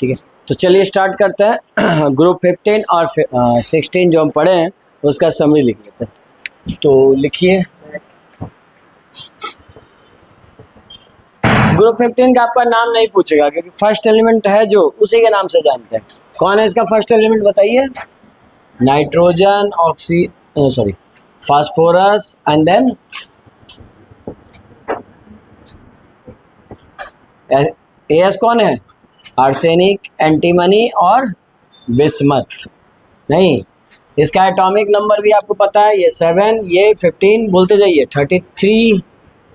ठीक है, तो चलिए स्टार्ट करते हैं। ग्रुप 15 और 16 जो हम पढ़े हैं उसका समरी लिख लेते हैं। तो लिखिए, ग्रुप 15 का आपका नाम नहीं पूछेगा क्योंकि फर्स्ट एलिमेंट है जो उसी के नाम से जानते हैं। कौन है इसका फर्स्ट एलिमेंट बताइए? Nitrogen, phosphorus and then S कौन है? आर्सेनिक, एंटीमनी और बिस्मथ। नहीं, इसका एटॉमिक नंबर भी आपको पता है, ये 7, ये 15, बोलते जाइए 33,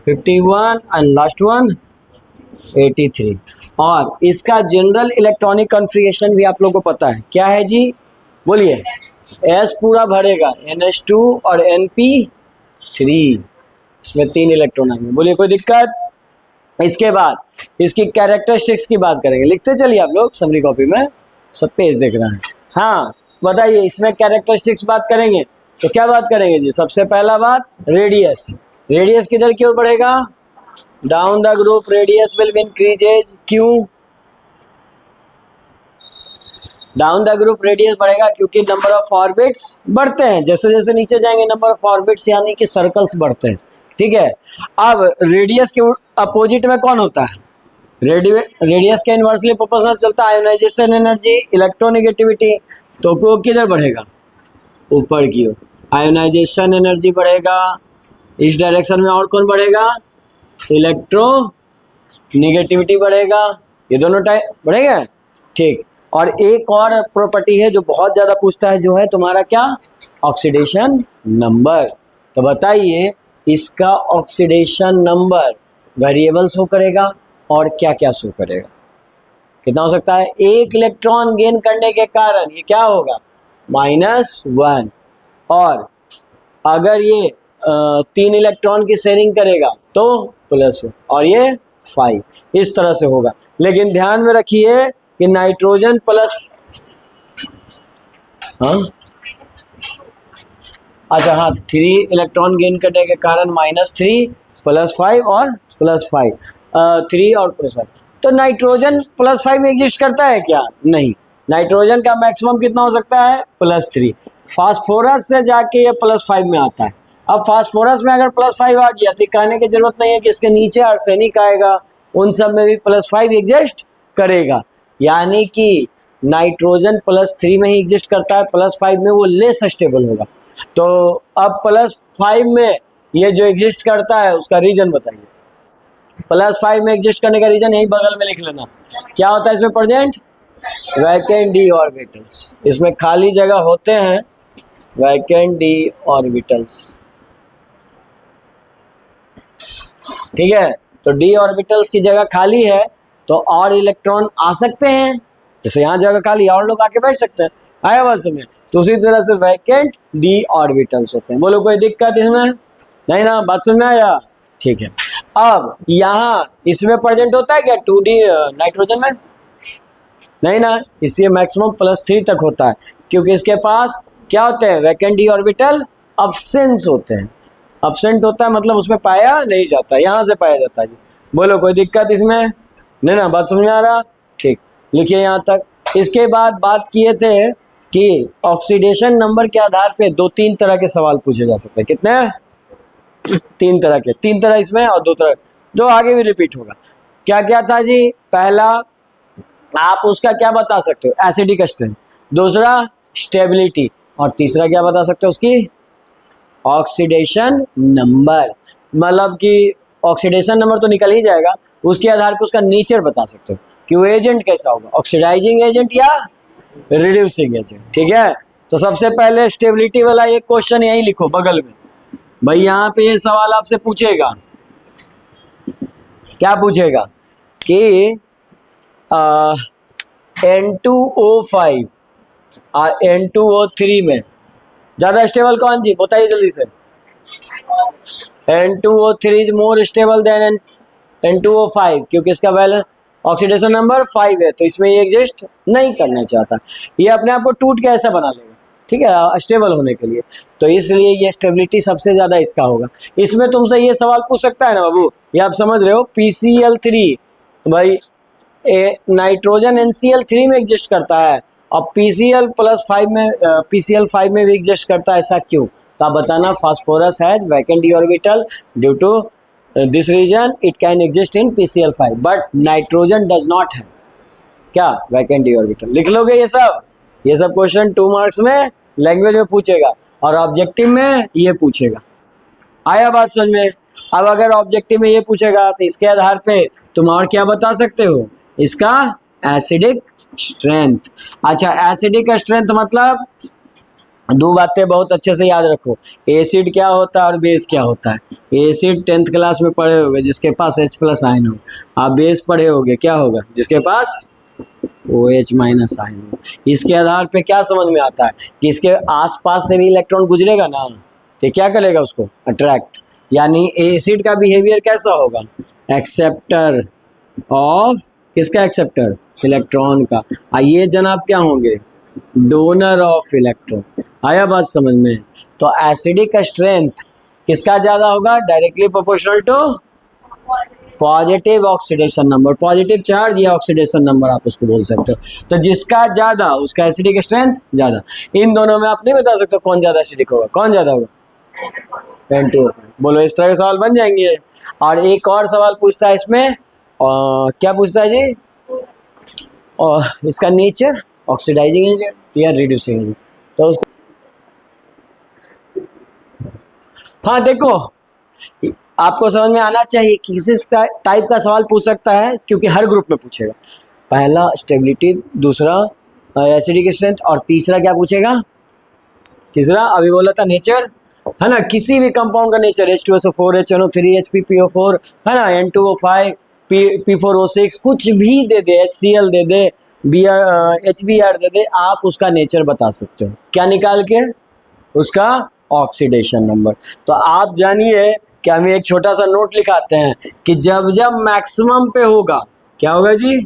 51 एंड लास्ट वन 83। और इसका जनरल इलेक्ट्रॉनिक कॉन्फ़िगरेशन भी आप लोगों को पता है, क्या है जी? बोलिए। S पूरा भरेगा, NH2 और NP3, इसमें 3 इलेक्ट्रॉन आएंगे। बोलिए कोई दिक्कत? इसके बाद इसकी कैरेक्टरिस्टिक्स की बात करेंगे। लिखते चलिए आप लोग समरी कॉपी में, सब पेज देख रहे हैं। हाँ बताइए, इसमें कैरेक्टरिस्टिक्स बात करेंगे तो क्या बात करेंगे जी? सबसे पहला बात रेडियस। रेडियस किधर की ओर बढ़ेगा? Down the group radius will be increases. क्यों डाउन द ग्रुप रेडियस बढ़ेगा? क्योंकि नंबर ऑफ ऑर्बिट्स बढ़ते हैं, जैसे जैसे नीचे जाएंगे नंबर ऑफ ऑर्बिट्स यानी कि सर्कल्स बढ़ते हैं। ठीक है, अब रेडियस के अपोजिट में कौन होता है? रेडियस के इनवर्सली प्रोपोर्शनल चलता है आयोनाइजेशन एनर्जी, इलेक्ट्रोनेगेटिविटी। तो वो किधर बढ़ेगा? ऊपर की ओर आयोनाइजेशन एनर्जी बढ़ेगा। इस डायरेक्शन में और कौन बढ़ेगा? इलेक्ट्रोनेगेटिविटी बढ़ेगा। ये दोनों टाइप बढ़ेगा। ठीक, और एक और प्रॉपर्टी है जो बहुत ज़्यादा पूछता है, जो है तुम्हारा क्या? Oxidation number. तो बताइए इसका ऑक्सीडेशन नंबर वेरिएबल शो करेगा और क्या क्या शो करेगा? कितना हो सकता है? एक इलेक्ट्रॉन गेन करने के कारण ये क्या होगा? -1। और अगर ये 3 इलेक्ट्रॉन की शेयरिंग करेगा तो +1 और ये 5, इस तरह से होगा। लेकिन ध्यान में रखिए कि नाइट्रोजन प्लस हाँ 3 इलेक्ट्रॉन गेन करने के कारण -3 +5 और +5, 3 और +5। तो नाइट्रोजन +5 में एग्जिस्ट करता है क्या? नहीं, नाइट्रोजन का मैक्सिमम कितना हो सकता है? +3। फास्फोरस से जाके ये +5 में आता है। अब फास्फोरस में अगर +5 आ गया तो कहने की जरूरत नहीं है कि इसके नीचे आर्सेनिक आएगा, उन सब में भी +5 एग्जिस्ट करेगा। यानी कि नाइट्रोजन +3 में ही एग्जिस्ट करता है, +5 में वो लेस स्टेबल होगा। तो अब +5 में ये जो एग्जिस्ट करता है उसका रीजन बताइए। +5 में एग्जिस्ट करने का रीजन यही बगल में लिख लेना। क्या होता है इसमें प्रेजेंट? Vacant d orbitals. इसमें खाली जगह होते हैं वैकेंट d ऑर्बिटल्स। ठीक है, तो d ऑर्बिटल्स की जगह खाली है तो और इलेक्ट्रॉन आ सकते हैं। जैसे यहाँ जगह खाली और लोग आके बैठ सकते हैं। आया बात समझ? तो उसी तरह से वैकेंट d ऑर्बिटल्स होते हैं। बोलो कोई दिक्कत इसमें? नहीं ना? बात समझ में आया? ठीक है, अब यहाँ इसमें प्रेजेंट होता है क्या 2d नाइट्रोजन में? नहीं ना, इसलिए मैक्सिमम +3 तक होता है क्योंकि इसके पास क्या होते हैं? वैकेंट d ऑर्बिटल अब्सेंस होते हैं। अब्सेंट होता है मतलब उसमें पाया नहीं जाता, यहाँ से पाया जाता है। बोलो कोई दिक्कत इसमें? नहीं ना? बात समझ में आ रहा? ठीक, लिखिए यहाँ तक। इसके बाद बात किए थे कि ऑक्सीडेशन नंबर के आधार पे 2-3 तरह के सवाल पूछे जा सकते हैं। कितने? 3 तरह के। 3 तरह इसमें और 2 तरह जो आगे भी रिपीट होगा। क्या क्या था जी? पहला आप उसका क्या बता सकते हो? Acidic strength. दूसरा स्टेबिलिटी। और तीसरा क्या बता सकते हो? उसकी ऑक्सीडेशन नंबर। मतलब कि ऑक्सीडेशन नंबर तो निकल ही जाएगा, उसके आधार पर उसका नेचर बता सकते हो कि वो एजेंट कैसा होगा, ऑक्सीडाइजिंग एजेंट या रिड्यूसिंग एजेंट। ठीक है, तो सबसे पहले स्टेबिलिटी वाला एक क्वेश्चन यही लिखो बगल में। भाई यहाँ पे ये सवाल आपसे पूछेगा, क्या पूछेगा कि N2O5 और N2O3 में ज़्यादा स्टेबल कौन जी? बताइए जल्दी से। N2O3 is more stable then N2O5 क्योंकि इसका वैल्यू ऑक्सीडेशन नंबर 5 है, तो इसमें ये एग्जिस्ट नहीं करना चाहता। ये अपने आप को टूट के ऐसा बना लेगा, ठीक है, स्टेबल होने के लिए। तो इसलिए ये स्टेबिलिटी सबसे ज़्यादा इसका होगा। इसमें तुमसे ये सवाल पूछ सकता है ना बाबू, ये आप समझ रहे हो, PCl3 भाई नाइट्रोजन NCl3 में एग्जिस्ट करता है और PCl5 में भी एग्जिस्ट करता है, ऐसा क्यों? तो आप बताना। Phosphorus has vacant d orbital due to this reason it can exist in PCl5 but nitrogen does not है क्या वैकेंट d ऑर्बिटल। लिख लोगे ये सब क्वेश्चन 2 मार्क्स में लैंग्वेज में पूछेगा और ऑब्जेक्टिव में ये पूछेगा। आया बात समझ में? अब अगर ऑब्जेक्टिव में ये पूछेगा तो इसके आधार पे तुम और क्या बता सकते हो? इसका एसिडिक स्ट्रेंथ। अच्छा, एसिडिक स्ट्रेंथ मतलब दो बातें बहुत अच्छे से याद रखो। एसिड क्या होता है और बेस क्या होता है। एसिड 10th क्लास में पढ़े होगे जिसके पास H+ आयन हो। आप बेस पढ़े होगे क्या होगा? जिसके पास OH- आयन हो। इसके आधार पे क्या समझ में आता है कि इसके आसपास से भी इलेक्ट्रॉन गुजरेगा ना, तो क्या करेगा? उसको अट्रैक्ट। यानी एसिड का बिहेवियर कैसा होगा? एक्सेप्टर ऑफ, किसका एक्सेप्टर? इलेक्ट्रॉन का। ये जनाब क्या होंगे? Donor of electron. आया बात समझ में? तो एसिडिक स्ट्रेंथ किसका ज्यादा होगा? Directly proportional to positive oxidation number, positive charge या ऑक्सीडेशन नंबर आप उसको बोल सकते हो। तो जिसका ज्यादा उसका एसिडिक स्ट्रेंथ ज्यादा। इन दोनों में आप नहीं बता सकते कौन ज्यादा एसिडिक होगा, कौन ज्यादा होगा? N2O5। बोलो, इस तरह के सवाल बन जाएंगे। और एक और सवाल पूछता है इसमें, क्या पूछता है जी? और इसका नेचर ऑक्सीडाइजिंग एजेंट या रिड्यूसिंग एजेंट। तो उसको हाँ देखो, आपको समझ में आना चाहिए कि किस टाइप का सवाल पूछ सकता है, क्योंकि हर ग्रुप में पूछेगा। पहला स्टेबिलिटी, दूसरा एसिडिक स्ट्रेंथ और तीसरा क्या पूछेगा? तीसरा अभी बोला था नेचर, है ना? किसी भी कंपाउंड का नेचर, H2SO4, HNO3, HPPO4, है ना, N2O5, P4O6, कुछ भी दे दे, HCl दे दे, HBr दे दे, आप उसका नेचर बता सकते हो। क्या निकाल के? उसका ऑक्सीडेशन नंबर। तो आप जानिए कि हम एक छोटा सा नोट लिखाते हैं कि जब जब मैक्सिमम पे होगा, क्या होगा जी?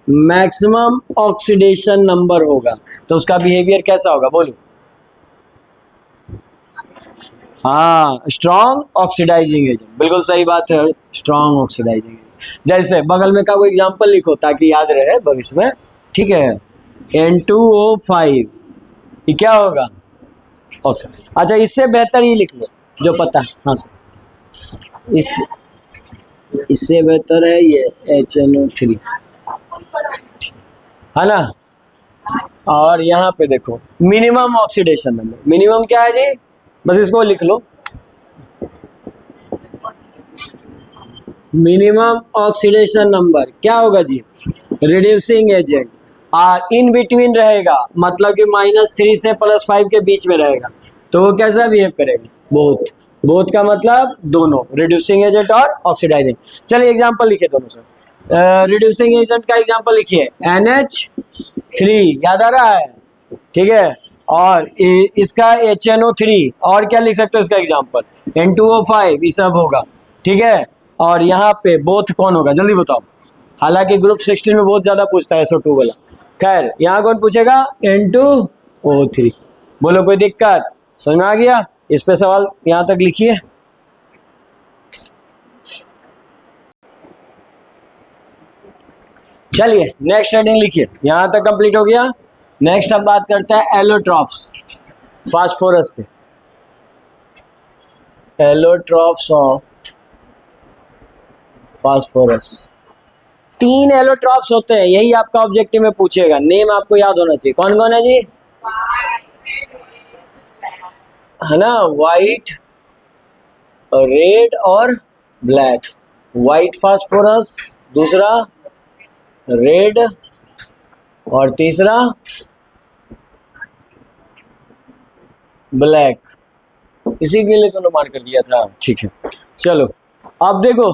मैक्सिमम ऑक्सीडेशन नंबर होगा, तो उसका बिहेवियर कैसा होगा? बोलो। हाँ, स्ट्रॉन्ग ऑक्सीडाइजिंग एजेंट, बिल्कुल सही बात है, स्ट्रॉन्ग ऑक्सीडाइजिंग एजेंट। जैसे बगल में का कोई एग्जांपल लिखो ताकि याद रहे भविष्य में, ठीक है? N2O5 ये क्या होगा? ऑक्सीडाइज। अच्छा, इससे बेहतर ही लिख लो जो पता है। हाँ सर, इससे बेहतर है ये HNO3, है ना? और यहाँ पे देखो मिनिमम ऑक्सीडेशन नंबर। मिनिमम क्या है जी? बस इसको लिख लो, मिनिमम ऑक्सीडेशन नंबर क्या होगा जी? Reducing agent. और इन बिटवीन रहेगा, मतलब कि -3 से +5 के बीच में रहेगा, तो वो कैसा बिहेव करेगा? बोथ। बोथ का मतलब दोनों, रिड्यूसिंग एजेंट और ऑक्सीडाइजिंग। चलिए एग्जांपल लिखिए दोनों से। रिड्यूसिंग एजेंट का एग्जांपल लिखिए NH3, याद आ रहा है? ठीक है। और इसका HNO3, और क्या लिख सकते हो इसका एग्जांपल? N2O5, ये सब होगा, ठीक है। और यहाँ पे बोथ कौन होगा जल्दी बताओ? हालांकि ग्रुप 16 में बहुत ज्यादा पूछता है SO2 वाला। खैर, यहाँ कौन पूछेगा? N2O3। बोलो, कोई दिक्कत? समझ में आ गया? इस पे सवाल यहाँ तक लिखिए। चलिए नेक्स्ट हेडिंग लिखिए, यहाँ तक कंप्लीट हो गया। नेक्स्ट हम बात करते हैं एलोट्रॉप्स, फास्फोरस के। Allotropes of phosphorus. 3 एलोट्रॉप्स होते हैं, यही आपका ऑब्जेक्टिव में पूछेगा। नेम आपको याद होना चाहिए। कौन कौन है जी? है ना, वाइट, रेड और ब्लैक। वाइट फास्फोरस, दूसरा रेड, और तीसरा ब्लैक। इसी के लिए तो मार्क कर दिया था, ठीक है। चलो अब देखो,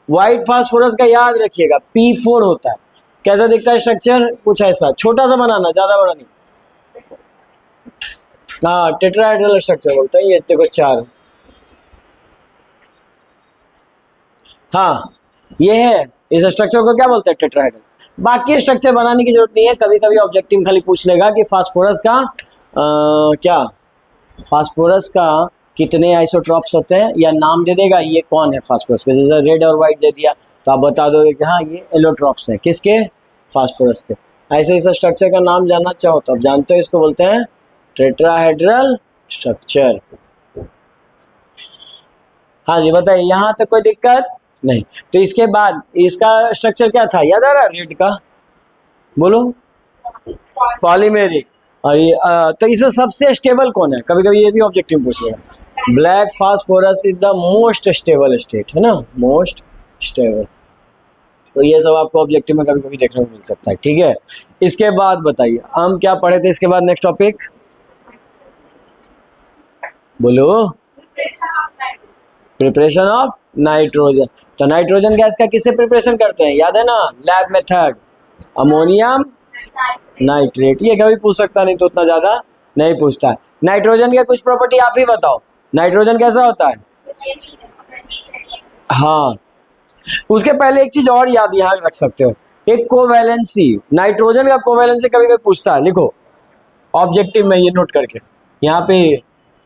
व्हाइट फास्फोरस का याद रखिएगा P4 होता है। कैसा दिखता है स्ट्रक्चर? कुछ ऐसा, छोटा सा बनाना, ज्यादा बड़ा नहीं। हाँ, टेट्राहेड्रल स्ट्रक्चर बोलते हैं। ये देखो 4। हाँ, ये है। इस स्ट्रक्चर को क्या बोलते हैं? टेट्राहेड्रल। बाकी स्ट्रक्चर बनाने की जरूरत नहीं है। कभी कभी ऑब्जेक्टिव खाली पूछ लेगा कि फास्फोरस का क्या, फास्फोरस का कितने आइसोट्रॉप्स होते हैं, या नाम दे देगा ये कौन है फास्फोरस के। जैसे रेड और व्हाइट दे दिया तो आप बता दोगे कि हाँ ये एलोट्रॉप्स है। किसके? फास्फोरस के। ऐसे इस स्ट्रक्चर का नाम जानना चाहो तो आप जानते हो, इसको बोलते हैं टेट्राहेड्रल स्ट्रक्चर। हाँ जी बताइए, यहाँ तक कोई दिक्कत नहीं। तो इसके बाद इसका स्ट्रक्चर क्या था, याद आ रहा है रेड का, बोलो, पॉलीमेरिक। और ये तो इसमें सबसे स्टेबल कौन है, कभी कभी ये भी ऑब्जेक्टिव पूछेगा। Black phosphorus is the most stable state, है ना, मोस्ट स्टेबल। तो ये सब आपको ऑब्जेक्टिव में कभी कभी देखने को मिल सकता है, ठीक है। इसके बाद बताइए हम क्या पढ़े थे, इसके बाद नेक्स्ट टॉपिक बोलो, प्रिपरेशन ऑफ नाइट्रोजन। तो नाइट्रोजन गैस का किससे प्रिपरेशन करते हैं, याद है ना, लैब मेथड, अमोनियम नाइट्रेट। ये कभी पूछ सकता नहीं, तो उतना ज्यादा नहीं पूछता है। नाइट्रोजन के कुछ प्रॉपर्टी आप ही बताओ, नाइट्रोजन कैसा होता है। हाँ, उसके पहले एक चीज और याद यहाँ रख सकते हो, एक कोवैलेंसी, नाइट्रोजन का कोवैलेंसी कभी कभी पूछता है, लिखो ऑब्जेक्टिव में ये नोट करके यहाँ पे,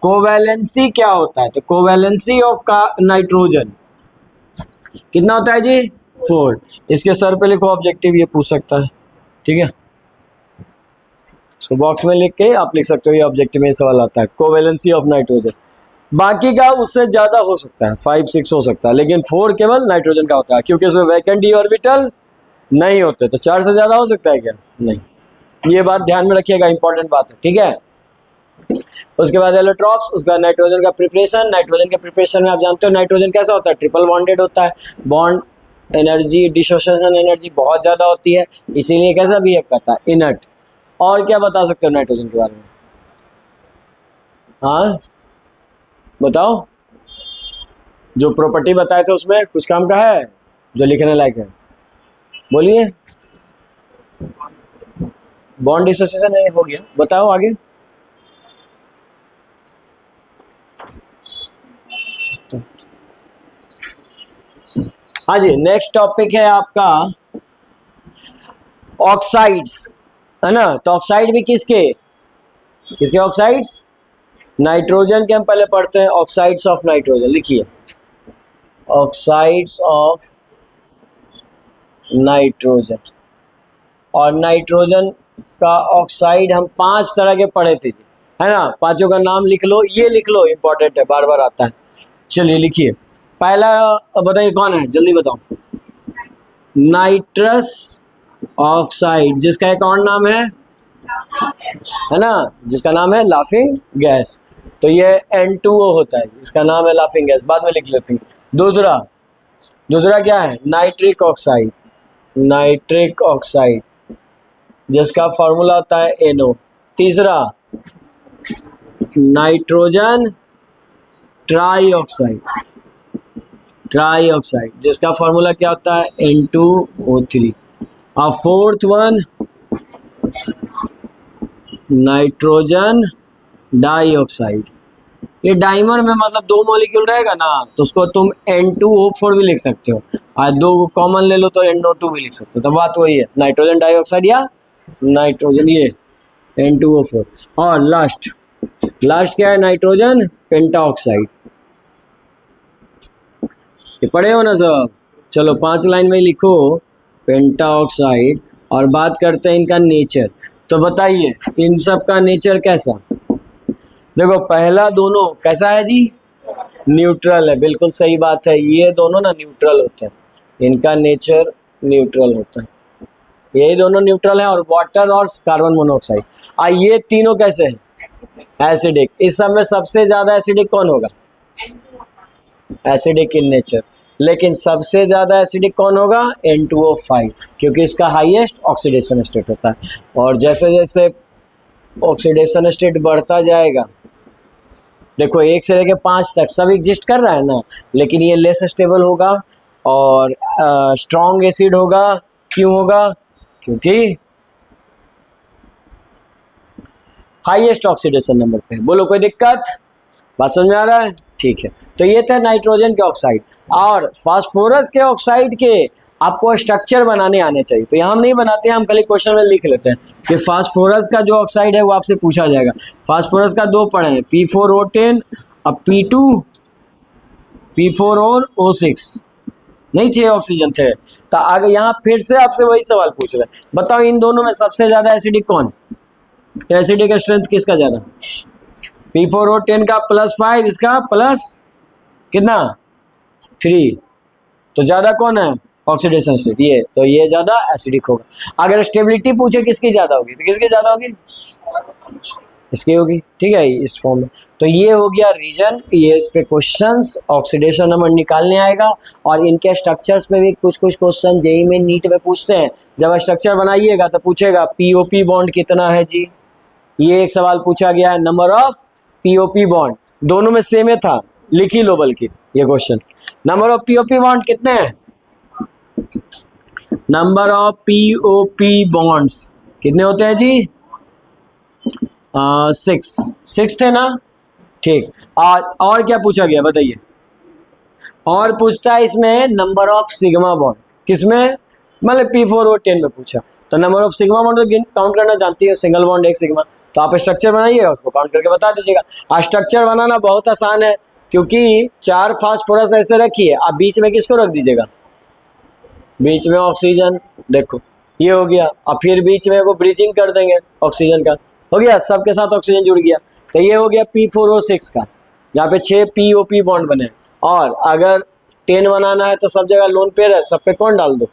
कोवैलेंसी क्या होता है। तो कोवैलेंसी ऑफ का नाइट्रोजन कितना होता है जी, 4। इसके सर पे लिखो ऑब्जेक्टिव, ये पूछ सकता है, ठीक है। इसको बॉक्स में लिख के आप लिख सकते हो, ये ऑब्जेक्टिव में सवाल आता है, कोवैलेंसी ऑफ नाइट्रोजन। बाकी का उससे ज्यादा हो सकता है, 5-6 हो सकता है, लेकिन 4 केवल नाइट्रोजन का होता है, क्योंकि उसमें वैकेंट डी ऑर्बिटल नहीं होते। तो 4 से ज्यादा हो सकता है क्या, नहीं। ये बात ध्यान में रखिएगा, इंपॉर्टेंट बात है, ठीक है। उसके बाद एलोट्रॉप्स, उसके बाद नाइट्रोजन का प्रिपरेशन। नाइट्रोजन के प्रिपरेशन में आप जानते हो नाइट्रोजन कैसा होता है, ट्रिपल बॉन्डेड होता है, बॉन्ड एनर्जी, डिसोसिएशन एनर्जी बहुत ज्यादा होती है, इसीलिए कैसा बिहेव करता है, इनर्ट। और क्या बता सकते हो नाइट्रोजन के बारे में, हाँ बताओ, जो प्रॉपर्टी बताए थे उसमें कुछ काम का है जो लिखने लायक है, बोलिए। बॉन्ड डिसोसिएशन हो गया, बताओ आगे। हाँ जी, नेक्स्ट टॉपिक है आपका ऑक्साइड्स, है ना। तो ऑक्साइड भी किसके किसके ऑक्साइड्स, नाइट्रोजन के हम पहले पढ़ते हैं, ऑक्साइड्स ऑफ नाइट्रोजन, लिखिए ऑक्साइड्स ऑफ नाइट्रोजन। और नाइट्रोजन का ऑक्साइड हम 5 तरह के पढ़े थे जी, है ना, पांचों का नाम लिख लो, ये लिख लो, इंपॉर्टेंट है, बार बार आता है। चलिए लिखिए, पहला बताइए कौन है, जल्दी बताओ, नाइट्रस ऑक्साइड, जिसका एक और नाम है ना, जिसका नाम है लाफिंग गैस। तो ये N2O होता है, इसका नाम है लाफिंग गैस, बाद में लिख लेते हैं। दूसरा क्या है, नाइट्रिक ऑक्साइड, नाइट्रिक ऑक्साइड जिसका फॉर्मूला होता है NO। तीसरा नाइट्रोजन ट्राईऑक्साइड, ट्राईऑक्साइड जिसका फॉर्मूला क्या होता है, N2O3। और फोर्थ वन नाइट्रोजन डाइऑक्साइड। ये डाइमर में मतलब 2 मॉलिक्यूल रहेगा ना, तो उसको तुम N2O4 भी लिख सकते हो, और 2 कॉमन ले लो तो NO2 भी लिख सकते हो। तो बात वही है, नाइट्रोजन डाइऑक्साइड या नाइट्रोजन, ये N2O4। और लास्ट क्या है, नाइट्रोजन पेंटाऑक्साइड। ये पढ़े हो ना सब, चलो 5 लाइन में लिखो पेंटाऑक्साइड। और बात करते हैं इनका नेचर। तो बताइए इन सब का नेचर कैसा, देखो पहला दोनों कैसा है जी, न्यूट्रल है, बिल्कुल सही बात है, ये दोनों ना न्यूट्रल होते हैं, इनका नेचर न्यूट्रल होता है, ये दोनों न्यूट्रल है। और वाटर और कार्बन मोनोऑक्साइड, ये तीनों कैसे हैं, एसिडिक। इस सब में सबसे ज्यादा एसिडिक कौन होगा, एसिडिक इन नेचर। लेकिन सबसे ज्यादा एसिडिक कौन होगा, N2O5, क्योंकि इसका हाईएस्ट ऑक्सीडेशन स्टेट होता है। और जैसे जैसे ऑक्सीडेशन स्टेट बढ़ता जाएगा, देखो 1 से लेकर 5 तक सब एग्जिस्ट कर रहा है ना, लेकिन ये लेस स्टेबल होगा और स्ट्रॉन्ग एसिड होगा। क्यों होगा, क्योंकि हाईएस्ट ऑक्सीडेशन नंबर पे। बोलो कोई दिक्कत, बात समझ में आ रहा है, ठीक है। तो ये थे नाइट्रोजन के ऑक्साइड। और फास्फोरस के ऑक्साइड के आपको स्ट्रक्चर बनाने आने चाहिए। तो यहाँ हम नहीं बनाते हैं, हम खाली क्वेश्चन में लिख लेते हैं कि फास्फोरस का जो ऑक्साइड है वो आपसे पूछा जाएगा। फास्फोरस का 2 पढ़े हैं, P4O10 और P2 P4 और O6, नहीं 6 ऑक्सीजन थे। तो आगे यहाँ फिर से आपसे वही सवाल पूछ रहे हैं, बताओ इन दोनों में सबसे ज्यादा एसिडिक कौन? एसिडिक स्ट्रेंथ किसका ज्यादा? P4O10 का +5, इसका प्लस कितना 3, तो ज्यादा कौन है ऑक्सीडेशन स्टेट? ये, तो ये ज्यादा एसिडिक होगा। अगर स्टेबिलिटी पूछे किसकी ज्यादा होगी, तो किसकी ज्यादा होगी? इसकी होगी, ठीक है, इस फॉर्म में। तो ये हो गया रीजन, ये इस पे क्वेश्चंस ऑक्सीडेशन नंबर निकालने आएगा। और इनके स्ट्रक्चर्स में भी कुछ कुछ क्वेश्चन जेईई में नीट में पूछते हैं। जब स्ट्रक्चर बनाइएगा तो पूछेगा पीओपी बॉन्ड कितना है जी, ये एक सवाल पूछा गया है। नंबर ऑफ पीओपी बॉन्ड दोनों में सेम ही था, लिख ही लो बल्कि ये question. Number of POP bond कितने हैं? नंबर ऑफ पीओपी बॉन्ड्स कितने होते हैं जी? 6 थे ना, ठीक। और क्या पूछा गया बताइए? और पूछता है इसमें नंबर ऑफ सिग्मा बॉन्ड, किसमें? मतलब P4O10 में पूछा। तो नंबर ऑफ सिग्मा बॉन्ड तो काउंट करना जानती है, सिंगल बॉन्ड एक सिग्मा। तो आप स्ट्रक्चर बनाइएगा, उसको काउंट करके बता दीजिएगा। स्ट्रक्चर बनाना बहुत आसान है, क्योंकि 4 फास्फोरस ऐसे रखिए, आप बीच में किसको रख दीजिएगा? बीच में ऑक्सीजन, देखो ये हो गया। और फिर बीच में वो ब्रिजिंग कर देंगे ऑक्सीजन का, हो गया, सबके साथ ऑक्सीजन जुड़ गया। तो ये हो गया P4O6 का, जहाँ पे 6 POP बॉन्ड बने। और अगर 10 बनाना है तो सब जगह लोन पेयर है, सब पे कौन डाल दो?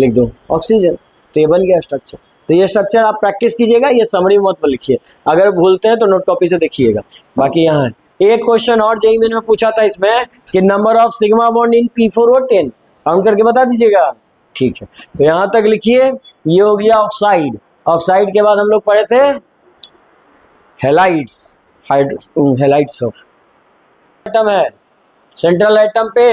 लिख दो ऑक्सीजन। तो ये बन गया स्ट्रक्चर। तो ये स्ट्रक्चर आप प्रैक्टिस कीजिएगा, ये समरी मत पर लिखिए, अगर भूलते हैं तो नोट कॉपी से देखिएगा। बाकी यहाँ है एक क्वेश्चन और जेईई में पूछा था इसमें कि number of sigma bond in P4O10 count करके बता दीजिएगा, ठीक है। तो यहाँ तक लिखिए, ये हो गया ऑक्साइड। ऑक्साइड के बाद हम लोग पढ़े थे हेलाइड्स, हेलाइड्स ऑफ एटम है। सेंट्रल एटम पे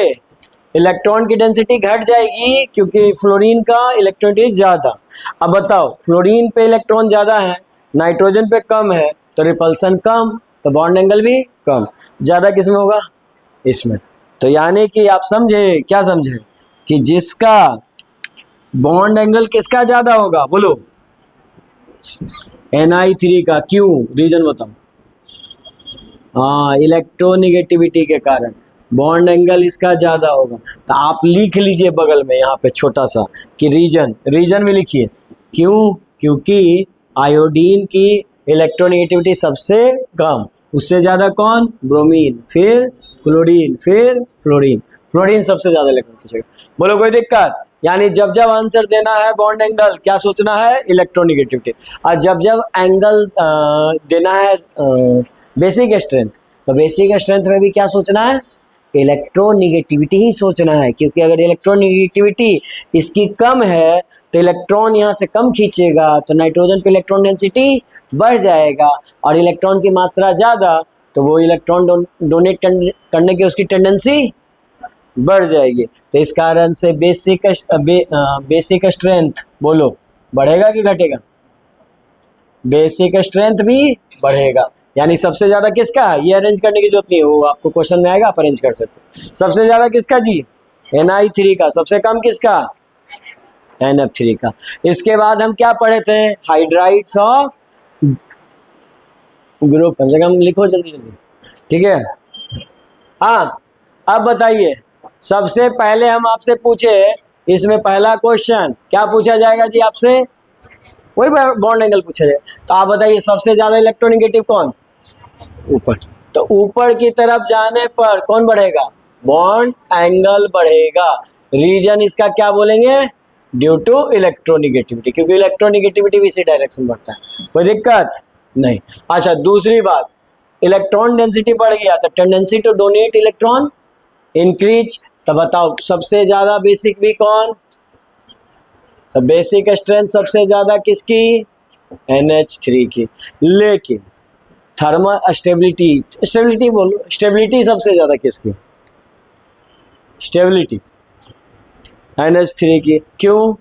इलेक्ट्रॉन की डेंसिटी घट जाएगी, क्योंकि फ्लोरीन का इलेक्ट्रॉन डेंसिटी ज्यादा। अब बताओ, फ्लोरीन पे इलेक्ट्रॉन ज्यादा है, नाइट्रोजन पे कम है, तो रिपल्सन कम, तो बॉन्ड एंगल भी कम। ज्यादा किसमें होगा? इसमें। तो यानी कि आप समझे, क्या समझे, कि जिसका बॉन्ड एंगल किसका ज्यादा होगा, बोलो? Ni3 का। क्यों? रीजन बताओ। हाँ, इलेक्ट्रोनिगेटिविटी के कारण बॉन्ड एंगल इसका ज्यादा होगा। तो आप लिख लीजिए बगल में यहाँ पे छोटा सा कि रीजन भी लिखिए। क्यों? क्योंकि आयोडीन की इलेक्ट्रोनिगेटिविटी सबसे कम, उससे ज्यादा कौन? ब्रोमीन, फिर क्लोरीन, फिर फ्लोरीन। फ्लोरीन सबसे ज्यादा इलेक्ट्रॉन खींचेगा। बोलो कोई दिक्कत? यानी जब जब आंसर देना है बॉन्ड एंगल, क्या सोचना है? इलेक्ट्रोनिगेटिविटी। और जब जब एंगल देना है बेसिक स्ट्रेंथ, तो बेसिक स्ट्रेंथ में भी क्या सोचना है? इलेक्ट्रोनिगेटिविटी ही सोचना है। क्योंकि अगर इलेक्ट्रोनिगेटिविटी इसकी कम है तो इलेक्ट्रॉन यहाँ से कम खींचेगा, तो नाइट्रोजन पे इलेक्ट्रॉन डेंसिटी बढ़ जाएगा। और इलेक्ट्रॉन की मात्रा ज़्यादा, तो वो इलेक्ट्रॉन डोनेट करने की उसकी टेंडेंसी बढ़ जाएगी। तो इस कारण से बेसिक स्ट्रेंथ, बोलो, बढ़ेगा कि घटेगा? बेसिक स्ट्रेंथ भी बढ़ेगा। यानी सबसे ज्यादा किसका? ये अरेंज करने की जरूरत नहीं है, वो आपको क्वेश्चन में आएगा, आप अरेंज कर सकते हो। सबसे ज्यादा किसका जी? Ni3 का। सबसे कम किसका? NF3 का। इसके बाद हम क्या पढ़े थे? Hydrides of group. कम से कम लिखो जल्दी जल्दी, ठीक है। हाँ, अब बताइए, सबसे पहले हम आपसे पूछे, इसमें पहला क्वेश्चन क्या पूछा जाएगा जी आपसे? वही बॉन्ड एंगल पूछा जाए। तो आप बताइए सबसे ज्यादा इलेक्ट्रोनिगेटिव कौन? ऊपर। तो ऊपर की तरफ जाने पर कौन बढ़ेगा? बॉन्ड एंगल बढ़ेगा। रीजन इसका क्या बोलेंगे? ड्यू टू इलेक्ट्रोनिगेटिविटी, क्योंकि इलेक्ट्रोनिगेटिविटी भी इसी डायरेक्शन बढ़ता है। कोई दिक्कत नहीं। अच्छा, दूसरी बात, इलेक्ट्रॉन डेंसिटी बढ़ गया तो tendency to donate electron increase. तो बताओ सबसे ज्यादा बेसिक भी कौन? तो बेसिक स्ट्रेंथ सबसे ज्यादा किसकी? NH3 की। लेकिन थर्मल स्टेबिलिटी बोलो, स्टेबिलिटी सबसे ज्यादा किसकी? स्टेबिलिटी NH3 की। क्यों?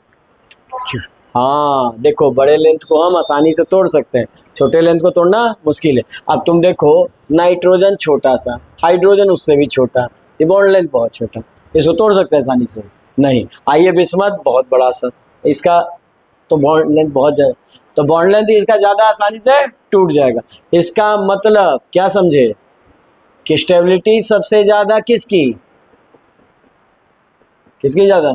हाँ, देखो, बड़े लेंथ को हम आसानी से तोड़ सकते हैं, छोटे लेंथ को तोड़ना मुश्किल है। अब तुम देखो, नाइट्रोजन छोटा सा, हाइड्रोजन उससे भी छोटा, ये बॉन्ड लेंथ बहुत छोटा, इसको तोड़ सकते हैं आसानी से? नहीं। आइए, बिस्मथ बहुत बड़ा सा, इसका तो बॉन्ड लेंथ बहुत ज्यादा, तो बॉन्ड लेंथ इसका ज्यादा आसानी से टूट जाएगा। इसका मतलब क्या समझे? कि स्टेबिलिटी सबसे ज्यादा किसकी? किसकी ज्यादा?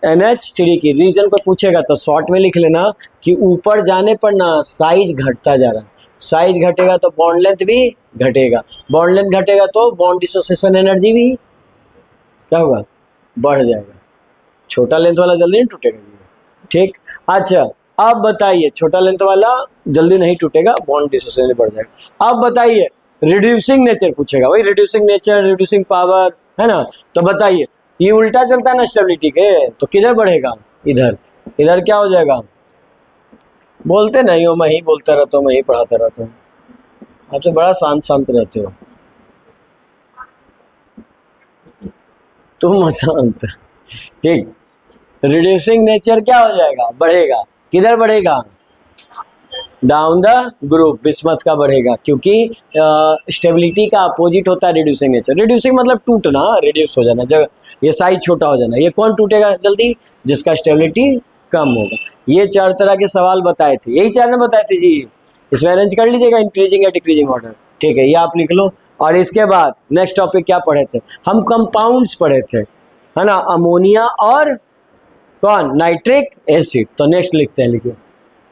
NH3 की। रीजन को पूछेगा तो शॉर्ट में लिख लेना कि ऊपर जाने पर ना साइज घटता जा रहा है, साइज घटेगा तो बॉन्ड लेंथ भी घटेगा, बॉन्ड लेंथ घटेगा तो बॉन्ड डिसोसिएशन एनर्जी भी क्या होगा? बढ़ जाएगा। छोटा लेंथ वाला जल्दी नहीं टूटेगा। ठीक, अच्छा अब बताइए, छोटा लेंथ वाला जल्दी नहीं टूटेगा, बॉन्ड डिसोसिएशन बढ़ जाएगा। अब बताइए रिड्यूसिंग नेचर पूछेगा, वही रिड्यूसिंग नेचर, रिड्यूसिंग पावर, है ना? तो बताइए ये उल्टा चलता है ना स्टेबिलिटी के, तो किधर बढ़ेगा? इधर। इधर क्या हो जाएगा? बोलते नहीं हो, मैं ही बोलता रहता हूँ, मैं ही पढ़ाता रहता हूँ, आपसे बड़ा शांत शांत रहते हो तुम शांत। ठीक, रिड्यूसिंग नेचर क्या हो जाएगा? बढ़ेगा। किधर बढ़ेगा? डाउन द ग्रुप, बिस्मथ का बढ़ेगा, क्योंकि स्टेबिलिटी का अपोजिट होता है रिड्यूसिंग नेचर। रिड्यूसिंग मतलब टूटना, रिड्यूस हो जाना, जब ये साइज छोटा हो जाना। ये कौन टूटेगा जल्दी? जिसका स्टेबिलिटी कम होगा। ये 4 तरह के सवाल बताए थे, यही 4 ने बताए थे जी। इसमें अरेंज कर लीजिएगा इंक्रीजिंग या डिक्रीजिंग ऑर्डर। ठीक है, ये आप लिख लो। और इसके बाद नेक्स्ट टॉपिक क्या पढ़े थे हम? कंपाउंड्स पढ़े थे, है ना? अमोनिया और कौन? Nitric acid. तो नेक्स्ट लिखते हैं, लिखिए।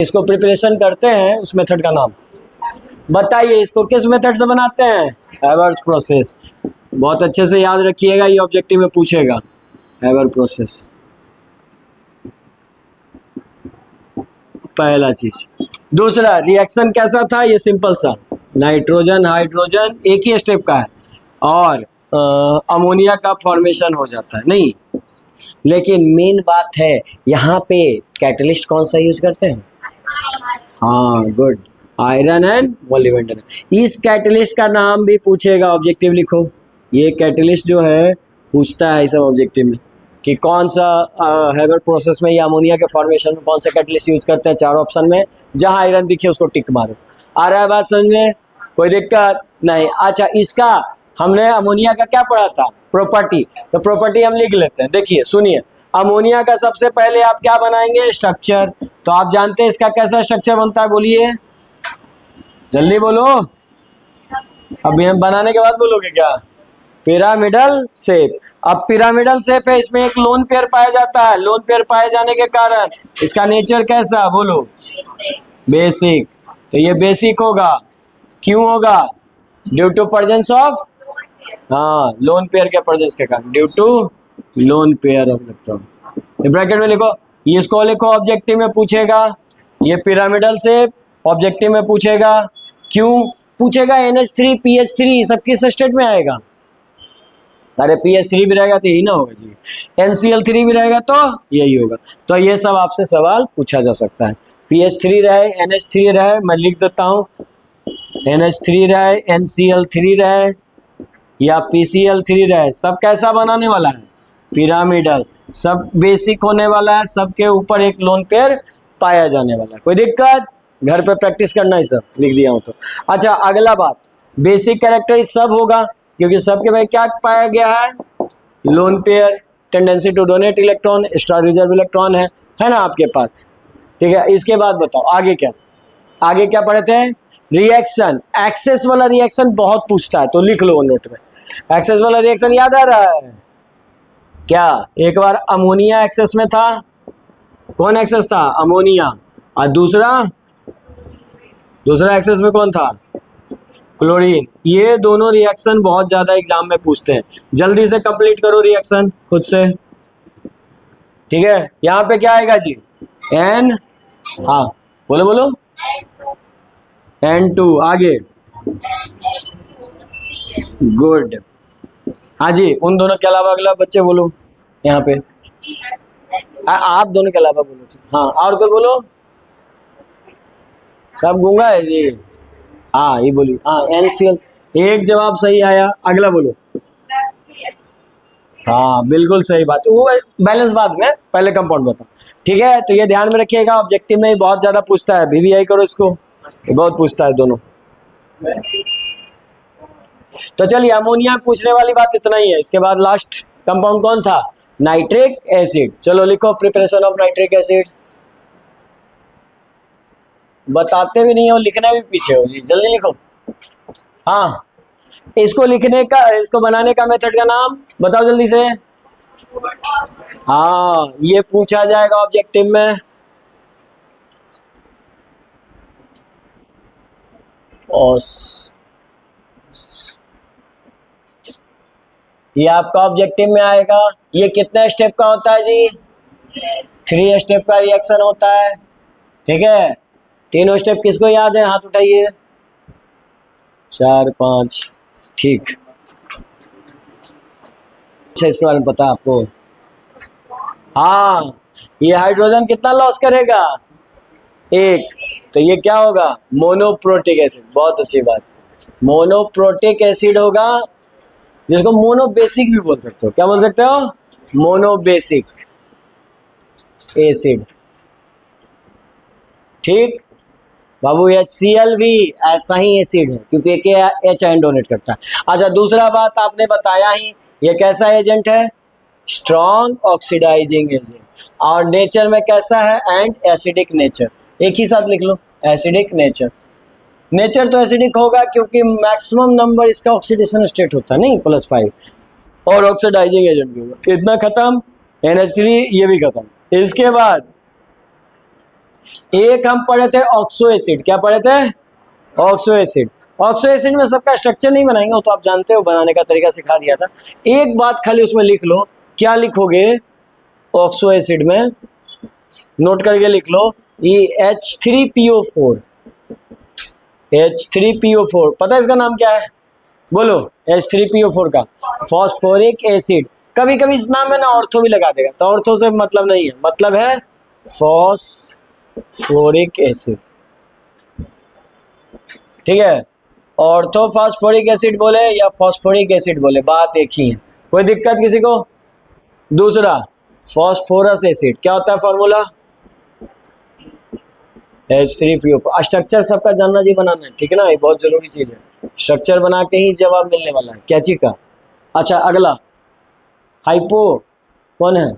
इसको प्रिपरेशन करते हैं, उस मेथड का नाम बताइए। इसको किस मेथड से बनाते हैं? Haber's process. बहुत अच्छे से याद रखिएगा, ये ऑब्जेक्टिव में पूछेगा। हैबर प्रोसेस पहला चीज। दूसरा, रिएक्शन कैसा था? ये सिंपल सा, नाइट्रोजन हाइड्रोजन एक ही स्टेप का है और अमोनिया का फॉर्मेशन हो जाता है। नहीं, लेकिन मेन बात है यहाँ पे कैटलिस्ट कौन सा यूज करते हैं? हाँ, गुड, आयरन एंड मोलिब्डेनम। इस कैटलिस्ट का नाम भी पूछेगा, ऑब्जेक्टिव लिखो। ये कैटलिस्ट जो है पूछता है इस ऑब्जेक्टिव में कि कौन सा हैबर प्रोसेस में या अमोनिया के फॉर्मेशन में कौन सा कैटलिस्ट यूज करते हैं। 4 ऑप्शन में जहां आयरन दिखे उसको टिक मारो। आ रहा है बात समझ में? कोई दिक्कत नहीं? अच्छा, इसका हमने अमोनिया का क्या पढ़ा था? प्रॉपर्टी। तो प्रॉपर्टी हम लिख लेते हैं। देखिए सुनिए, अमोनिया का सबसे पहले आप क्या बनाएंगे? स्ट्रक्चर। तो आप जानते हैं इसका कैसा स्ट्रक्चर बनता है? बोलिए, जल्दी बोलो। अभी हम बनाने के बाद बोलोगे क्या? Pyramidal shape. अब पिरामिडल शेप है, इसमें एक लोन पेयर पाया जाता है। लोन पेयर पाए जाने के कारण इसका नेचर कैसा? बोलो, बेसिक। तो ये बेसिक होगा, क्यों होगा? ड्यू टू प्रेजेंस ऑफ, हाँ, लोन पेयर के प्रेजेंस के कारण, due to lone pair of electron. Bracket में लिखो, इसको लिखो, ऑब्जेक्टिव में पूछेगा। ये पिरामिडल शेप ऑब्जेक्टिव में पूछेगा। क्यों पूछेगा? NH3 PH3 सब किस स्टेट में आएगा? अरे PH3 भी रहेगा तो यही ना होगा जी, NCl3 भी रहेगा तो यही होगा। तो ये सब आपसे सवाल पूछा जा सकता है। PH3 रहे, NH3 रहे, मैं लिख देता हूँ, NH3 रहे, NCl3 रहे या PCl3 रहे, सब कैसा बनाने वाला है? पिरामिडल। सब बेसिक होने वाला है, सबके ऊपर एक लोन पेयर पाया जाने वाला है। कोई दिक्कत? घर पे प्रैक्टिस करना ही, सब लिख दिया हूँ तो। अच्छा, अगला बात, बेसिक कैरेक्टर सब होगा क्योंकि सबके में क्या पाया गया है? Lone pair, tendency to donate electron, extra reserve electron है ना आपके पास। ठीक है, इसके बाद बताओ आगे क्या? आगे क्या पढ़े थे? रिएक्शन। एक्सेस वाला रिएक्शन बहुत पूछता है, तो लिख लो नोट में। एक्सेस वाला रिएक्शन याद आ रहा है क्या? एक बार अमोनिया एक्सेस में था। कौन एक्सेस था? अमोनिया। और दूसरा एक्सेस में कौन था? क्लोरीन। ये दोनों रिएक्शन बहुत ज्यादा एग्जाम में पूछते हैं। जल्दी से कंप्लीट करो रिएक्शन खुद से। ठीक है, यहाँ पे क्या आएगा जी? N, हाँ बोलो बोलो, N2। आगे, गुड। हाँ जी, उन दोनों के अलावा अगला बच्चे बोलो यहाँ पे। आप दोनों के अलावा बोलो। हाँ, और कोई बोलो। सब गूंगा है जी। हाँ, ये बोलिए। हाँ, NCl। एक जवाब सही आया, अगला बोलो। हाँ, बिल्कुल सही बात। वो बैलेंस बाद में, पहले कंपाउंड बताओ। ठीक है, तो ये ध्यान में रखिएगा, ऑब्जेक्टिव में बहुत ज्यादा पूछता है। VVI करो इसको, ये बहुत पूछता है दोनों। तो चलिए, अमोनिया पूछने वाली बात इतना ही है। इसके बाद लास्ट कंपाउंड कौन था? Nitric acid. चलो लिखो, प्रिपरेशन ऑफ नाइट्रिक एसिड। बताते भी नहीं हो, लिखना भी पीछे हो जी, जल्दी लिखो। हाँ, इसको लिखने का, इसको बनाने का मेथड का नाम बताओ जल्दी से। हाँ, ये पूछा जाएगा ऑब्जेक्टिव में। ये आपका ऑब्जेक्टिव में आएगा। ये कितने स्टेप का होता है जी? 3 स्टेप का रिएक्शन होता है। ठीक है, तीनों स्टेप किसको याद है? हाथ उठाइए। 4 5, ठीक। अच्छा, इसके बारे में पता है आपको? हाँ, ये हाइड्रोजन कितना लॉस करेगा? 1। तो ये क्या होगा? Monoprotic acid. बहुत अच्छी बात। मोनोप्रोटिक एसिड होगा, जिसको मोनोबेसिक भी बोल सकते हो। क्या बोल सकते हो? Monobasic acid. ठीक बाबू, HCl भी ऐसा ही एसिड है, क्योंकि एक H आयन डोनेट करता है। अच्छा, दूसरा बात आपने बताया ही, ये कैसा एजेंट है? Strong oxidising agent. और नेचर में कैसा है? And acidic nature. एक ही साथ लिख लो, एसिडिक नेचर। नेचर तो एसिडिक होगा क्योंकि मैक्सिमम नंबर इसका ऑक्सीडेशन स्टेट होता है, नहीं +5। और ऑक्सीडाइजिंग एजेंट भी होगा। इतना खत्म। NH3 ये भी खत्म। इसके बाद एक हम पढ़े थे ऑक्सो एसिड। क्या पढ़े थे? Oxo acid. ऑक्सो एसिड में सबका स्ट्रक्चर नहीं बनाएंगे, वो तो आप जानते हो, बनाने का तरीका सिखा दिया था। एक बात खाली उसमें लिख लो। क्या लिखोगे? ऑक्सो एसिड में नोट करके लिख लो, ये H3PO4। H3PO4 पता है इसका नाम क्या है? बोलो। H3PO4 का फॉस्फोरिक एसिड। कभी कभी इस नाम में ना ऑर्थो भी लगा देगा, तो ऑर्थो से मतलब नहीं है, मतलब है फॉस्फोरिक एसिड। ठीक है, ऑर्थो फॉस्फोरिक एसिड बोले या फॉस्फोरिक एसिड बोले, बात एक ही है। कोई दिक्कत किसी को? दूसरा, फॉस्फोरस एसिड। क्या होता है फॉर्मूला? H3PO4। स्ट्रक्चर सबका जानना जी, बनाना है, ठीक है ना? ये बहुत जरूरी चीज है। स्ट्रक्चर बना के ही जवाब मिलने वाला है। क्या चीज का? अच्छा, अगला हाइपो कौन है?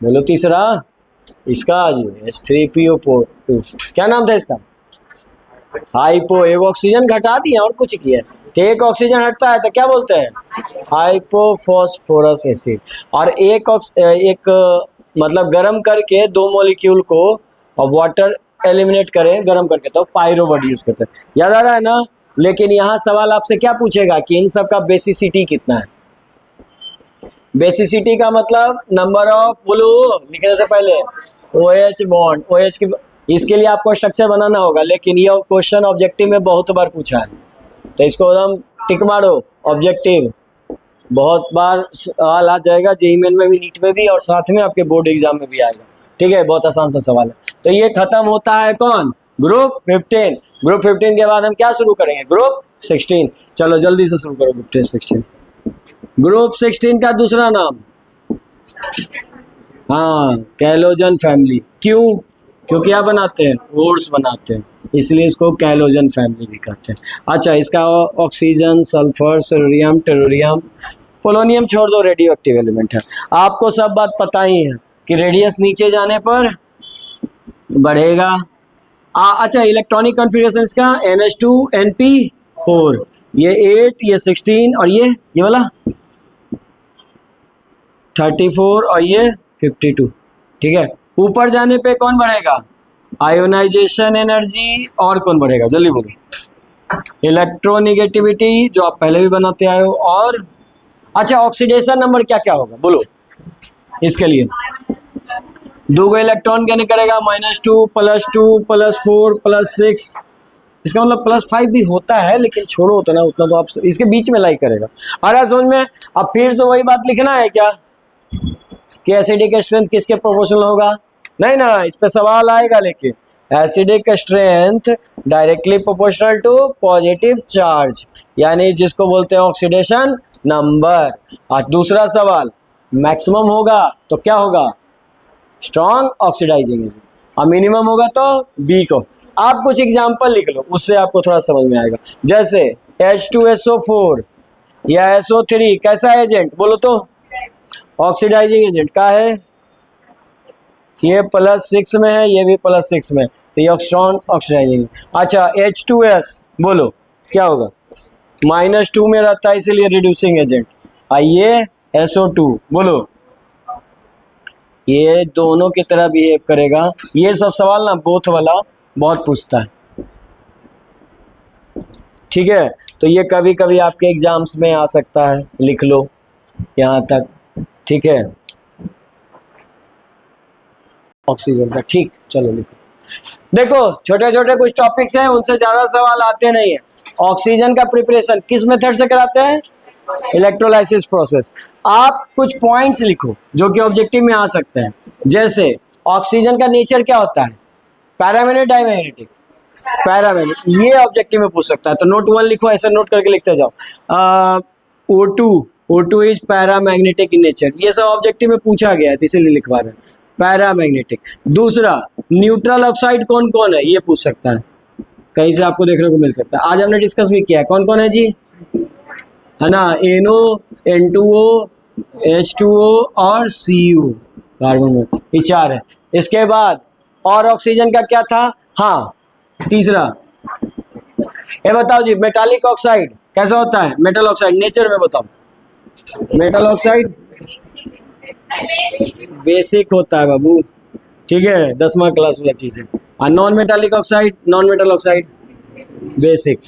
बोलो तीसरा। इसका जी H3PO4। क्या नाम था इसका? हाइपो। एक ऑक्सीजन घटा दिया और कुछ किया, तो एक ऑक्सीजन हटता है तो क्या बोलते हैं? Hypophosphorous acid. और एक मतलब गर्म करके 2 मॉलिक्यूल को और वाटर एलिमिनेट करें गर्म करके, तो पायरो वर्ड यूज करते हैं। याद आ रहा है ना? लेकिन यहाँ सवाल आपसे क्या पूछेगा कि इन सब का बेसिसिटी कितना है? बेसिसिटी का मतलब नंबर ऑफ, बोलो लिखने से पहले, OH बॉन्ड। OH की, इसके लिए आपको स्ट्रक्चर बनाना होगा, लेकिन ये क्वेश्चन ऑब्जेक्टिव में बहुत बार पूछा है, तो इसको एकदम टिक मारो। ऑब्जेक्टिव बहुत बार सवाल आ जाएगा, JEE मेन में भी, नीट में भी, और साथ में आपके बोर्ड एग्जाम में भी आएगा। ठीक है, बहुत आसान सा सवाल है। तो ये खत्म होता है कौन? ग्रुप 15। ग्रुप 15 के बाद हम क्या शुरू करेंगे? ग्रुप 16। चलो जल्दी से शुरू करो ग्रुप 16। ग्रुप 16 का दूसरा नाम, हाँ, कैलोजन फैमिली। क्यों? क्योंकि क्या बनाते हैं? वुड्स बनाते हैं, इसलिए इसको कैलोजन फैमिली भी कहते हैं। अच्छा, इसका oxygen, sulphur, sodium, tellurium, polonium छोड़ दो, रेडियो एक्टिव एलिमेंट है। आपको सब बात पता ही है कि रेडियस नीचे जाने पर बढ़ेगा। अच्छा, इलेक्ट्रॉनिक कॉन्फ़िगरेशन इसका NH2 NP4, ये 8, ये 16, और ये वाला 34, और ये 52। ठीक है, ऊपर जाने पे कौन बढ़ेगा? Ionisation energy. और कौन बढ़ेगा? जल्दी बोलो। इलेक्ट्रोनिगेटिविटी, जो आप पहले भी बनाते आए हो। और अच्छा, ऑक्सीडेशन नंबर क्या क्या होगा? बोलो। इसके लिए 2 इलेक्ट्रॉन कहने करेगा, -2 +2 +4 +6। इसका मतलब +5 भी होता है, लेकिन छोड़ो होता ना, उतना तो आप इसके बीच में लाइक करेगा। अरे समझ में? अब फिर से वही बात लिखना है क्या कि एसिडिक स्ट्रेंथ किसके प्रोपोर्शनल होगा? नहीं ना, इस पे सवाल आएगा, लेकिन acidic strength directly proportional to positive charge, यानी जिसको बोलते हैं ऑक्सीडेशन नंबर। और दूसरा सवाल, मैक्सिमम होगा तो क्या होगा? स्ट्रॉन्ग ऑक्सीडाइजिंग एजेंट, और मिनिमम होगा तो बी को। आप कुछ एग्जाम्पल लिख लो, उससे आपको थोड़ा समझ में आएगा। जैसे H2SO4 या SO3 कैसा एजेंट? बोलो तो। ऑक्सीडाइजिंग एजेंट का है, ये +6 में है, ये भी +6 में, तो ये स्ट्रॉन्ग ऑक्सीडाइजिंग। अच्छा, H2S बोलो क्या होगा? -2 में रहता है, इसीलिए रिड्यूसिंग एजेंट। आइए SO2, बोलो। ये दोनों की तरह बिहेव करेगा। ये सब सवाल ना बोथ वाला बहुत पूछता है, ठीक है। तो ये कभी कभी आपके एग्जाम्स में आ सकता है, लिख लो यहाँ तक, ठीक है। ऑक्सीजन का, ठीक, चलो लिखो। देखो छोटे छोटे कुछ टॉपिक्स हैं, उनसे ज्यादा सवाल आते नहीं है। ऑक्सीजन का प्रिपरेशन किस मेथड से कराते हैं? Electrolysis process. आप कुछ पॉइंट्स लिखो जो कि ऑब्जेक्टिव में आ सकते हैं। जैसे ऑक्सीजन का नेचर क्या होता है? Paramagnetic, diamagnetic? पैरामैग्नेटिक। ये ऑब्जेक्टिव में पूछ सकता है, तो नोट 1 लिखो, ऐसे नोट करके लिखते जाओ। O2 is paramagnetic in nature. ये सब ऑब्जेक्टिव में पूछा गया है, तो इसीलिए लिखवा रहे हैं पैरामैग्नेटिक। दूसरा, न्यूट्रल ऑक्साइड कौन कौन है, ये पूछ सकता है, कहीं से आपको देखने को मिल सकता है। आज हमने डिस्कस भी किया है, कौन कौन है जी, है ना? NO, N2O, H2O और CU, कार्बन में, ये 4 है। इसके बाद और ऑक्सीजन का क्या था? हाँ, तीसरा, ये बताओ जी, मेटालिक ऑक्साइड कैसा होता है? मेटल ऑक्साइड नेचर में बताओ। मेटल ऑक्साइड बेसिक होता है बाबू, ठीक है, 10वीं क्लास वाला चीज है। और non metallic oxide, non metal oxide basic.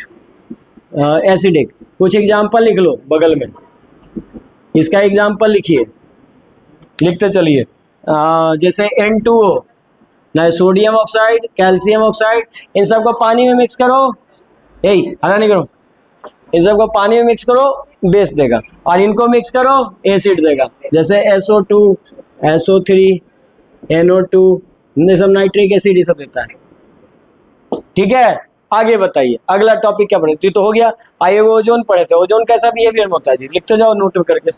Acidic, कुछ एग्जाम्पल लिख लो बगल में, इसका एग्जाम्पल लिखिए, लिखते चलिए। जैसे N2O, ना सोडियम ऑक्साइड, कैल्शियम ऑक्साइड, इन सबको पानी में मिक्स करो, यही हला नहीं करो, इन सबको पानी में मिक्स करो, बेस देगा, और इनको मिक्स करो, एसिड देगा। जैसे SO2, SO3, NO2, ये सब नाइट्रिक एसिड, ये सब देता है, ठीक है। आगे बताइए, अगला टॉपिक क्या पढ़े? तो हो गया। आइए ओजोन पढ़े थे। ओजोन कैसा बिहेवियर में होता है जी, लिखते जाओ नोट करके।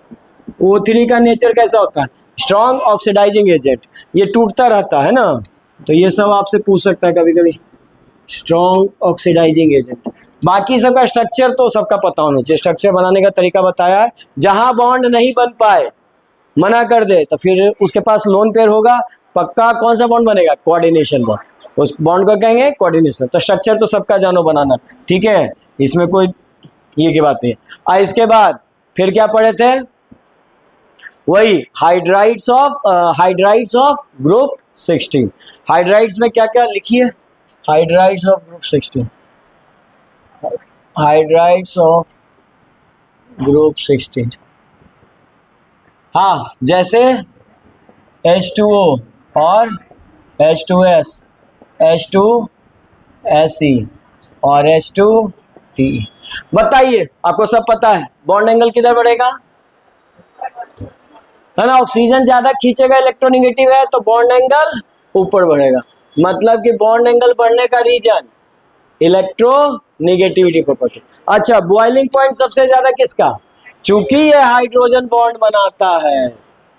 O3 का नेचर कैसा होता है? स्ट्रॉन्ग ऑक्सीडाइजिंग एजेंट, ये टूटता रहता है ना, तो ये सब आपसे पूछ सकता है कभी कभी, स्ट्रॉन्ग ऑक्सीडाइजिंग एजेंट। बाकी सबका स्ट्रक्चर तो सबका पता होना चाहिए, स्ट्रक्चर बनाने का तरीका बताया है। जहां बॉन्ड नहीं बन पाए, मना कर दे, तो फिर उसके पास लोन पेयर होगा, पक्का कौन सा बॉन्ड बनेगा? Coordination bond. उस बॉन्ड को कहेंगे कोऑर्डिनेशन। तो स्ट्रक्चर तो सबका जानो बनाना, ठीक है, इसमें कोई ये की बात नहीं है। इसके बाद फिर क्या पढ़े थे? वही हाइड्राइड्स ऑफ ग्रुप 16। हाइड्राइड्स में क्या क्या लिखिए? Hydrides of group 16, hydrides of group 16, हाँ, जैसे H2O और H2S, H2Se और H2Te। बताइए, आपको सब पता है, बॉन्ड एंगल किधर बढ़ेगा, है ना? ऑक्सीजन ज्यादा खींचेगा, इलेक्ट्रोनेगेटिव है, तो बॉन्ड एंगल ऊपर बढ़ेगा। मतलब कि बॉन्ड एंगल बढ़ने का रीजन इलेक्ट्रोनेगेटिविटी प्रॉपर्टी। अच्छा, बॉइलिंग पॉइंट सबसे ज्यादा किसका? चूंकि ये हाइड्रोजन बॉन्ड बनाता है,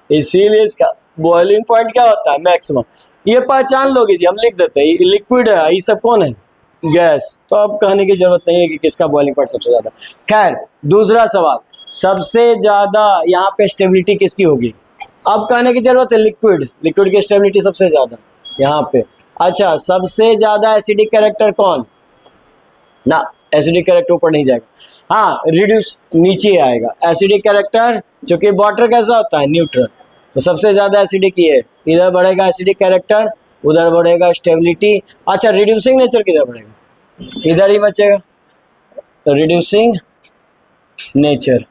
इसीलिए इसका बॉइलिंग पॉइंट क्या होता है? मैक्सिमम। ये पहचान लोगे जी, हम लिख देते हैं, लिक्विड है, ये सब कौन है? गैस। तो अब कहने की जरूरत नहीं है कि किसका बॉइलिंग पॉइंट सबसे ज्यादा। खैर, दूसरा सवाल, सबसे ज्यादा यहाँ पे स्टेबिलिटी किसकी होगी? अब कहने की जरूरत है, लिक्विड की स्टेबिलिटी सबसे ज्यादा यहाँ पे। अच्छा, सबसे ज्यादा एसिडिक कैरेक्टर कौन? ना, एसिडिक कैरेक्टर ऊपर नहीं जाएगा, हाँ, रिड्यूस नीचे आएगा। एसिडिक कैरेक्टर, क्योंकि वाटर कैसा होता है? न्यूट्रल, तो सबसे ज्यादा एसिडिक ये है, इधर बढ़ेगा एसिडिक कैरेक्टर, उधर बढ़ेगा स्टेबिलिटी। अच्छा, रिड्यूसिंग नेचर किधर बढ़ेगा? इधर ही बचेगा, रिड्यूसिंग नेचर।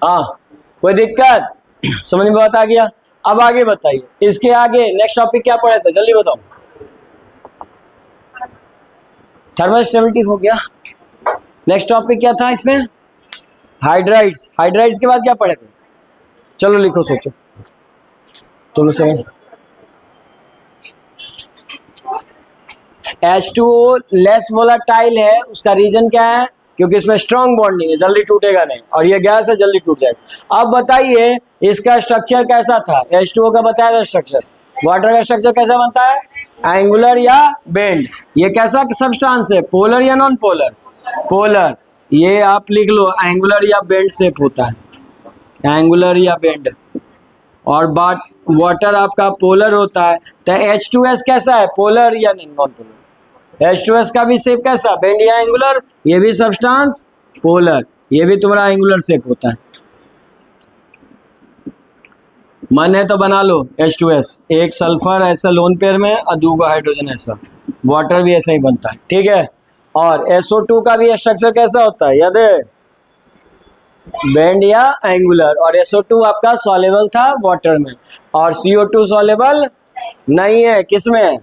हाँ, कोई दिक्कत? समझ में बात आ गया? अब आगे बताइए, इसके आगे नेक्स्ट टॉपिक क्या पढ़े थे, जल्दी बताओ। थर्मल स्टेबिलिटी हो गया। नेक्स्ट टॉपिक क्या था इसमें? हाइड्राइड्स। हाइड्राइड्स के बाद क्या पढ़े थे? चलो लिखो, सोचो तुम से। H2O लेस वोलाटाइल है, उसका रीजन क्या है? क्योंकि इसमें स्ट्रॉन्ग बॉन्डिंग है, जल्दी टूटेगा नहीं, और ये गैस है, जल्दी टूट जाएगा। अब बताइए इसका स्ट्रक्चर कैसा था? H2O का बताया था स्ट्रक्चर। वाटर का स्ट्रक्चर कैसा बनता है? एंगुलर या बेंड। ये कैसा सब्सटेंस है? पोलर या नॉन पोलर? पोलर। ये आप लिख लो, एंगुलर या बेंड शेप होता है, एंगुलर या बेंड। और वाटर आपका पोलर होता है। तो H2S कैसा है? पोलर या नॉन पोलर? H2S का भी शेप कैसा, बेंड या एंगुलर, ये भी सब्सटेंस पोलर, ये भी तुम्हारा एंगुलर शेप होता है। मन है तो बना लो H2S, एक सल्फर ऐसा लोन पेयर में और 2 हाइड्रोजन ऐसा, वाटर भी ऐसा ही बनता है, ठीक है। और SO2 का भी स्ट्रक्चर कैसा होता है, याद है, बेंड या एंगुलर, और SO2 आपका सॉल्युबल था वाटर में, और CO2 सॉल्युबल नहीं है, किसमें,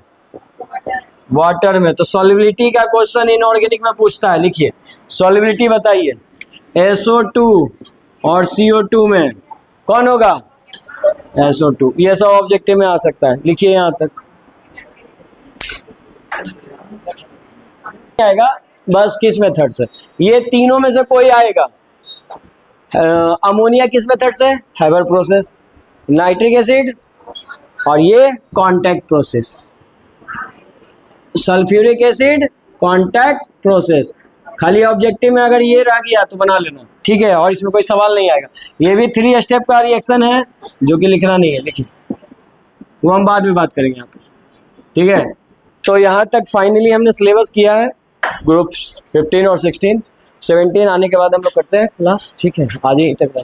वाटर में। तो सॉल्युबिलिटी का क्वेश्चन इनऑर्गेनिक में पूछता है, लिखिए सॉल्युबिलिटी बताइए, SO2 और CO2 में कौन होगा, SO2, ये सब ऑब्जेक्टिव में आ सकता है, लिखिए यहां तक आएगा बस, किस मेथड से, ये तीनों में से कोई आएगा। अमोनिया किस मेथड से, हैबर प्रोसेस, नाइट्रिक एसिड, और ये contact process, sulphuric acid contact process. खाली ऑब्जेक्टिव में अगर ये रह गया तो बना लेना, ठीक है, और इसमें कोई सवाल नहीं आएगा। ये भी 3 स्टेप का रिएक्शन है जो कि लिखना नहीं है, लिखिए वो हम बाद में बात करेंगे यहाँ पे, ठीक है। तो यहाँ तक फाइनली हमने सिलेबस किया है, ग्रुप 15 और 16, 17 आने के बाद हम लोग करते हैं क्लास, ठीक है, आज ही तक